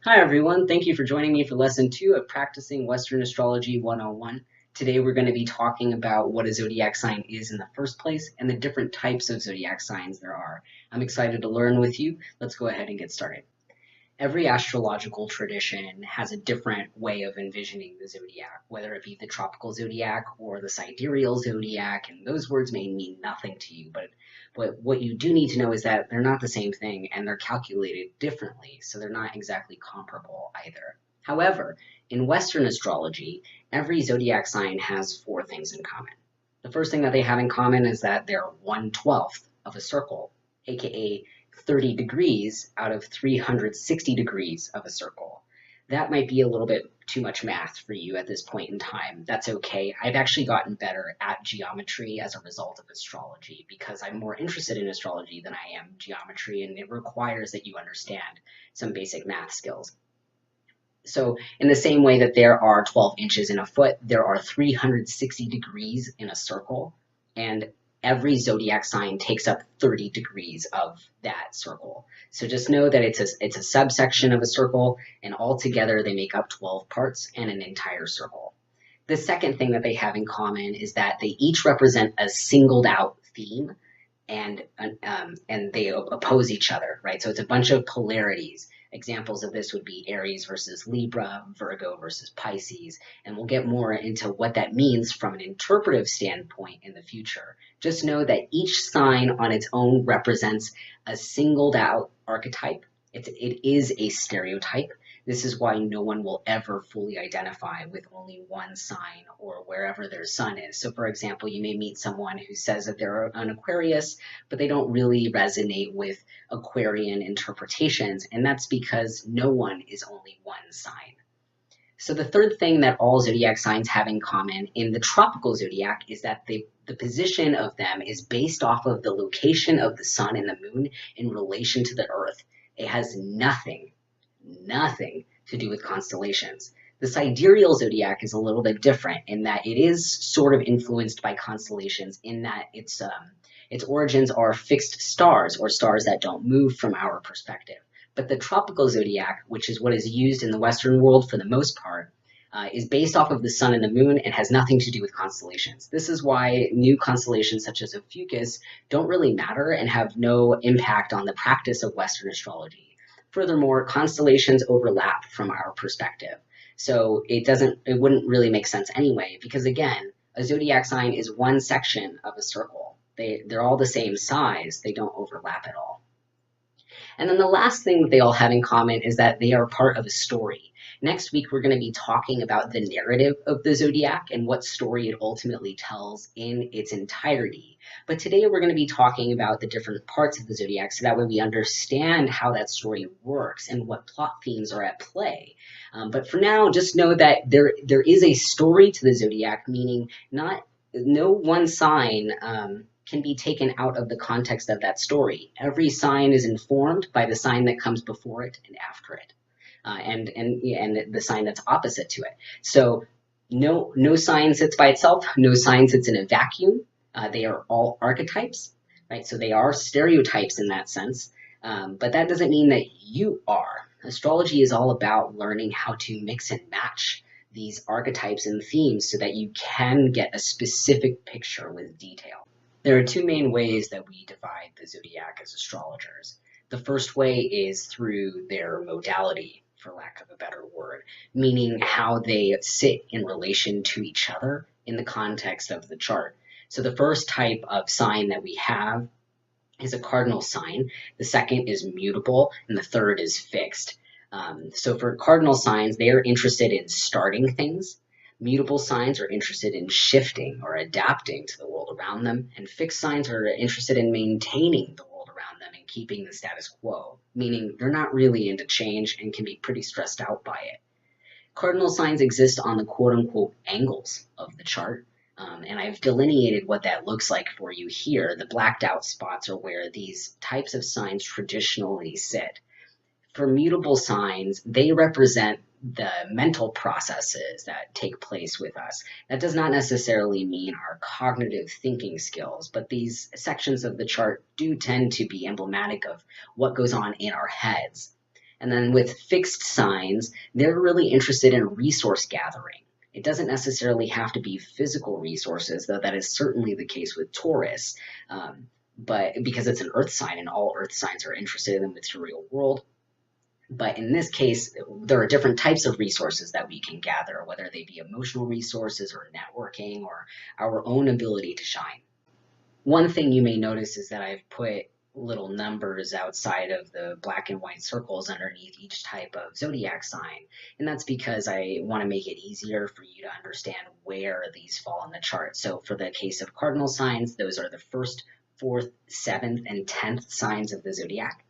Hi everyone, thank you for joining me for lesson 2 of Practicing Western Astrology 101. Today we're going to be talking about what a zodiac sign is in the first place and the different types of zodiac signs there are. I'm excited to learn with you. Let's go ahead and get started. Every astrological tradition has a different way of envisioning the zodiac, whether it be the tropical zodiac or the sidereal zodiac, and those words may mean nothing to you, but what you do need to know is that they're not the same thing and they're calculated differently, so they're not exactly comparable either. However, in Western astrology, every zodiac sign has four things in common. The first thing that they have in common is that they're 1/12 of a circle, aka 30 degrees out of 360 degrees of a circle. That might be a little bit too much math for you at this point in time. That's okay. I've actually gotten better at geometry as a result of astrology because I'm more interested in astrology than I am geometry, and it requires that you understand some basic math skills. So in the same way that there are 12 inches in a foot, there are 360 degrees in a circle, and every zodiac sign takes up 30 degrees of that circle. So just know that it's a subsection of a circle, and altogether they make up 12 parts and an entire circle. The second thing that they have in common is that they each represent a singled out theme, and they oppose each other, right? So it's a bunch of polarities. Examples of this would be Aries versus Libra, Virgo versus Pisces, and we'll get more into what that means from an interpretive standpoint in the future. Just know that each sign on its own represents a singled out archetype. It is a stereotype. This is why no one will ever fully identify with only one sign or wherever their sun is. So for example, you may meet someone who says that they're an Aquarius, but they don't really resonate with Aquarian interpretations, and that's because no one is only one sign. So the third thing that all zodiac signs have in common in the tropical zodiac is that the position of them is based off of the location of the sun and the moon in relation to the earth. It has nothing to do with constellations. The sidereal zodiac is a little bit different in that it is sort of influenced by constellations in that its origins are fixed stars or stars that don't move from our perspective. But the tropical zodiac, which is what is used in the Western world for the most part, is based off of the sun and the moon and has nothing to do with constellations. This is why new constellations such as Ophiuchus don't really matter and have no impact on the practice of Western astrology. Furthermore, constellations overlap from our perspective. So it wouldn't really make sense anyway, because again, a zodiac sign is one section of a circle. They're all the same size, they don't overlap at all. And then the last thing that they all have in common is that they are part of a story. Next week, we're going to be talking about the narrative of the zodiac and what story it ultimately tells in its entirety. But today, we're going to be talking about the different parts of the zodiac so that way we understand how that story works and what plot themes are at play. But for now, just know that there is a story to the zodiac, meaning no one sign can be taken out of the context of that story. Every sign is informed by the sign that comes before it and after it, and the sign that's opposite to it. So no sign sits by itself. No sign sits in a vacuum. They are all archetypes, right? So they are stereotypes in that sense, but that doesn't mean that you are. Astrology is all about learning how to mix and match these archetypes and themes so that you can get a specific picture with detail. There are two main ways that we divide the zodiac as astrologers. The first way is through their modality, for lack of a better word, meaning how they sit in relation to each other in the context of the chart. So the first type of sign that we have is a cardinal sign. The second is mutable, and the third is fixed. So for cardinal signs, they are interested in starting things. Mutable signs are interested in shifting or adapting to the world around them, and fixed signs are interested in maintaining the world around them and keeping the status quo, meaning they're not really into change and can be pretty stressed out by it. Cardinal signs exist on the quote-unquote angles of the chart, and I've delineated what that looks like for you here. The blacked out spots are where these types of signs traditionally sit. For mutable signs, they represent the mental processes that take place with us. That does not necessarily mean our cognitive thinking skills, but these sections of the chart do tend to be emblematic of what goes on in our heads. And then with fixed signs, they're really interested in resource gathering. It doesn't necessarily have to be physical resources, though that is certainly the case with Taurus, but because it's an earth sign and all earth signs are interested in the material world. But in this case, there are different types of resources that we can gather, whether they be emotional resources or networking or our own ability to shine. One thing you may notice is that I've put little numbers outside of the black and white circles underneath each type of zodiac sign. And that's because I want to make it easier for you to understand where these fall on the chart. So for the case of cardinal signs, those are the first, fourth, seventh, and 10th signs of the zodiac.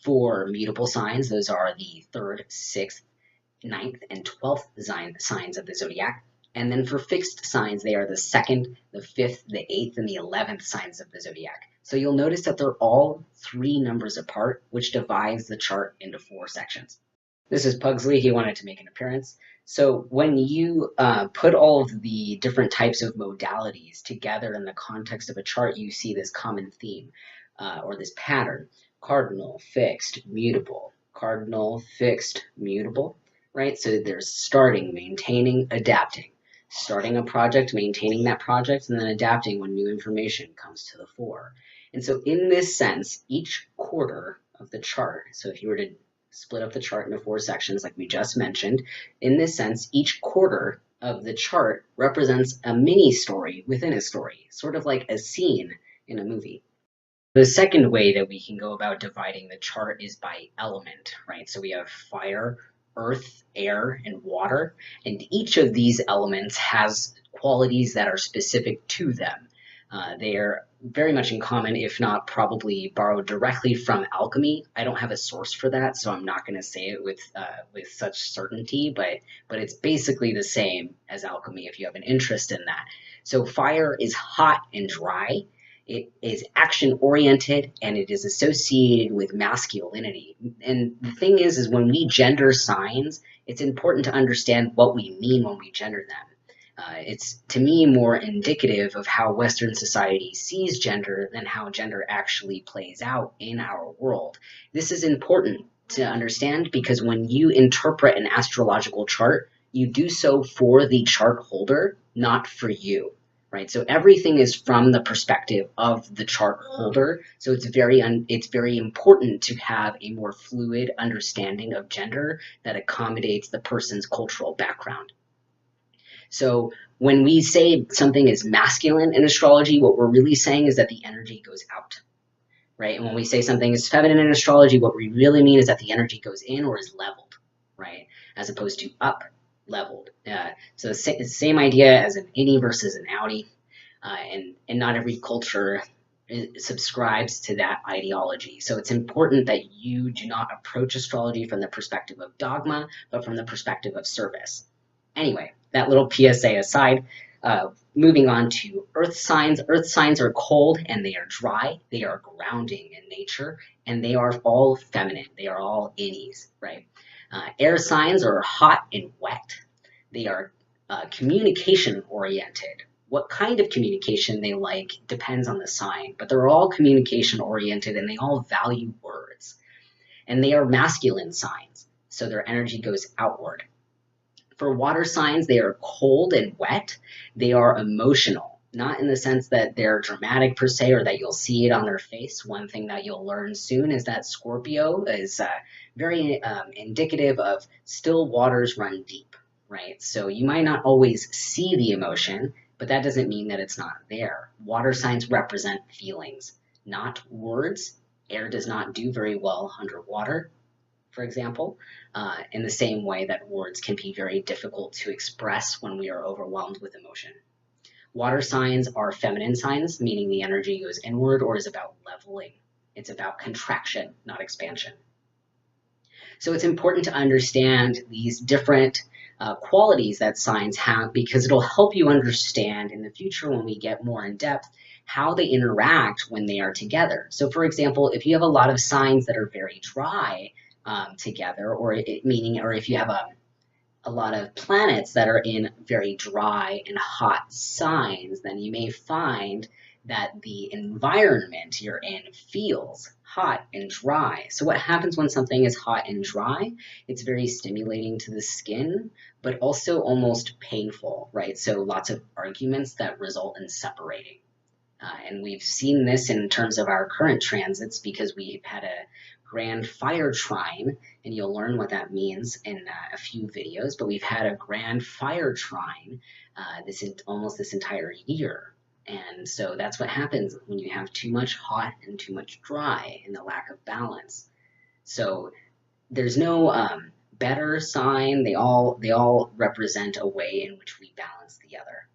For mutable signs, those are the third, sixth, ninth, and 12th signs of the zodiac. And then for fixed signs, they are the second, the fifth, the eighth, and the 11th signs of the zodiac. So you'll notice that they're all 3 numbers apart, which divides the chart into 4 sections. This is Pugsley. He wanted to make an appearance. So when you put all of the different types of modalities together in the context of a chart, you see this common theme or this pattern. Cardinal, fixed, mutable, cardinal, fixed, mutable, right? So there's starting, maintaining, adapting. Starting a project, maintaining that project, and then adapting when new information comes to the fore. And so in this sense, each quarter of the chart, so if you were to split up the chart into 4 sections like we just mentioned, in this sense, each quarter of the chart represents a mini story within a story, sort of like a scene in a movie. The second way that we can go about dividing the chart is by element, right? So we have fire, earth, air, and water, and each of these elements has qualities that are specific to them. They are very much in common, if not probably borrowed directly from alchemy. I don't have a source for that, so I'm not going to say it with such certainty, but it's basically the same as alchemy if you have an interest in that. So fire is hot and dry. It is action-oriented, and it is associated with masculinity. And the thing is when we gender signs, it's important to understand what we mean when we gender them. It's, to me, more indicative of how Western society sees gender than how gender actually plays out in our world. This is important to understand because when you interpret an astrological chart, you do so for the chart holder, not for you. Right, so everything is from the perspective of the chart holder. So it's very important to have a more fluid understanding of gender that accommodates the person's cultural background. So when we say something is masculine in astrology, what we're really saying is that the energy goes out. Right, and when we say something is feminine in astrology, what we really mean is that the energy goes in or is leveled, right, as opposed to up. Leveled. So the same idea as an innie versus an outie, and not every culture subscribes to that ideology. So it's important that you do not approach astrology from the perspective of dogma, but from the perspective of service. Anyway, that little PSA aside, moving on to earth signs. Earth signs are cold and they are dry. They are grounding in nature, and they are all feminine. They are all innies, right? Air signs are hot and wet. They are communication oriented. What kind of communication they like depends on the sign, but they're all communication oriented and they all value words. And they are masculine signs, so their energy goes outward. For water signs, they are cold and wet. They are emotional, not in the sense that they're dramatic per se or that you'll see it on their face. One thing that you'll learn soon is that Scorpio is very indicative of still waters run deep, right? So you might not always see the emotion, but that doesn't mean that it's not there. Water signs represent feelings, not words. Air does not do very well underwater, for example, in the same way that words can be very difficult to express when we are overwhelmed with emotion. Water signs are feminine signs, meaning the energy goes inward or is about leveling. It's about contraction, not expansion. So it's important to understand these different qualities that signs have, because it'll help you understand in the future when we get more in depth how they interact when they are together. So for example, if you have a lot of signs that are very dry together, or if you have a lot of planets that are in very dry and hot signs, then you may find that the environment you're in feels hot and dry. So what happens when something is hot and dry? It's very stimulating to the skin, but also almost painful, right? So lots of arguments that result in separating. And we've seen this in terms of our current transits because we've had a grand fire trine, and you'll learn what that means in a few videos, but we've had a grand fire trine almost this entire year. And so that's what happens when you have too much hot and too much dry and the lack of balance. So there's no better sign. They all represent a way in which we balance the other.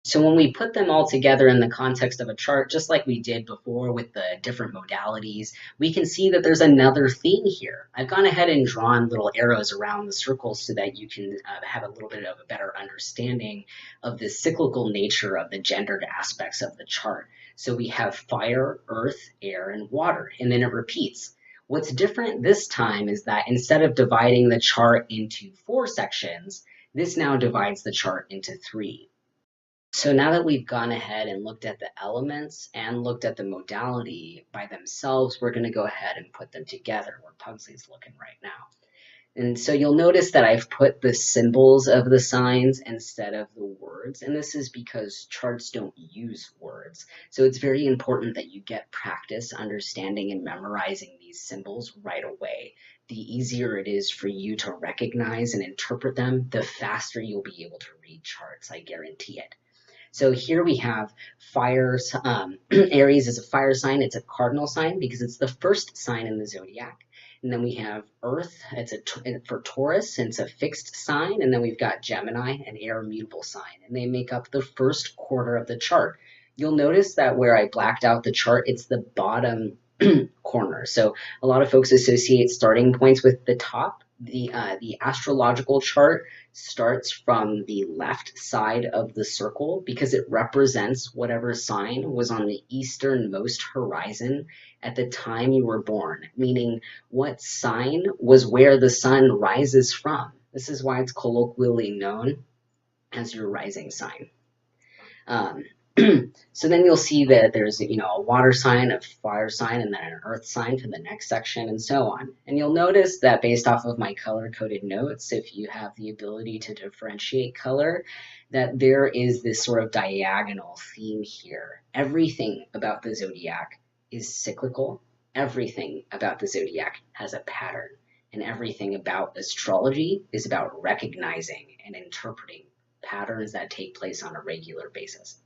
So when we put them all together in the context of a chart, just like we did before with the different modalities, we can see that there's another theme here. I've gone ahead and drawn little arrows around the circles so that you can have a little bit of a better understanding of the cyclical nature of the gendered aspects of the chart. So we have fire, earth, air, and water, and then it repeats. What's different this time is that instead of dividing the chart into 4 sections, this now divides the chart into 3. So now that we've gone ahead and looked at the elements and looked at the modality by themselves, we're going to go ahead and put them together where Pugsley's looking right now. And so you'll notice that I've put the symbols of the signs instead of the words, and this is because charts don't use words. So it's very important that you get practice understanding and memorizing these symbols right away. The easier it is for you to recognize and interpret them, the faster you'll be able to read charts, I guarantee it. So here we have fire. Aries is a fire sign. It's a cardinal sign because it's the first sign in the zodiac. And then we have Earth. For Taurus, it's a fixed sign. And then we've got Gemini, an air mutable sign. And they make up the first quarter of the chart. You'll notice that where I blacked out the chart, it's the bottom corner. So a lot of folks associate starting points with the top. The astrological chart starts from the left side of the circle because it represents whatever sign was on the easternmost horizon at the time you were born, meaning what sign was where the sun rises from. This is why it's colloquially known as your rising sign. So then you'll see that there's a water sign, a fire sign, and then an earth sign for the next section, and so on. And you'll notice that based off of my color-coded notes, if you have the ability to differentiate color, that there is this sort of diagonal theme here. Everything about the zodiac is cyclical. Everything about the zodiac has a pattern. And everything about astrology is about recognizing and interpreting patterns that take place on a regular basis.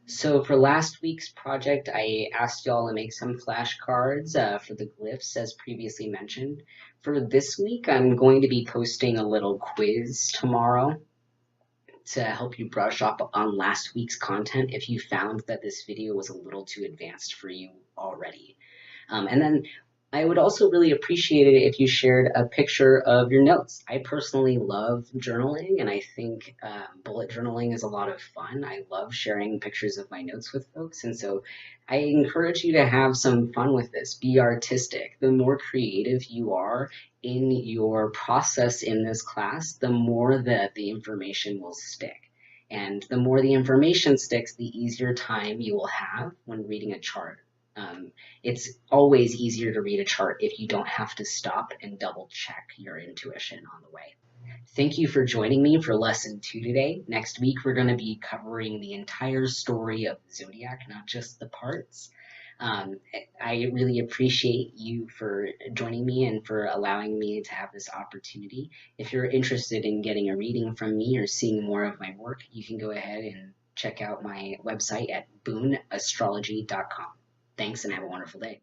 So for last week's project, I asked y'all to make some flashcards for the glyphs as previously mentioned. For this week, I'm going to be posting a little quiz tomorrow to help you brush up on last week's content if you found that this video was a little too advanced for you already. And then I would also really appreciate it if you shared a picture of your notes. I personally love journaling, and I think bullet journaling is a lot of fun. I love sharing pictures of my notes with folks, and so I encourage you to have some fun with this. Be artistic. The more creative you are in your process in this class, the more that the information will stick. And the more the information sticks, the easier time you will have when reading a chart. It's always easier to read a chart if you don't have to stop and double check your intuition on the way. Thank you for joining me for lesson 2 today. Next week, we're going to be covering the entire story of the zodiac, not just the parts. I really appreciate you for joining me and for allowing me to have this opportunity. If you're interested in getting a reading from me or seeing more of my work, you can go ahead and check out my website at booneastrology.com. Thanks and have a wonderful day.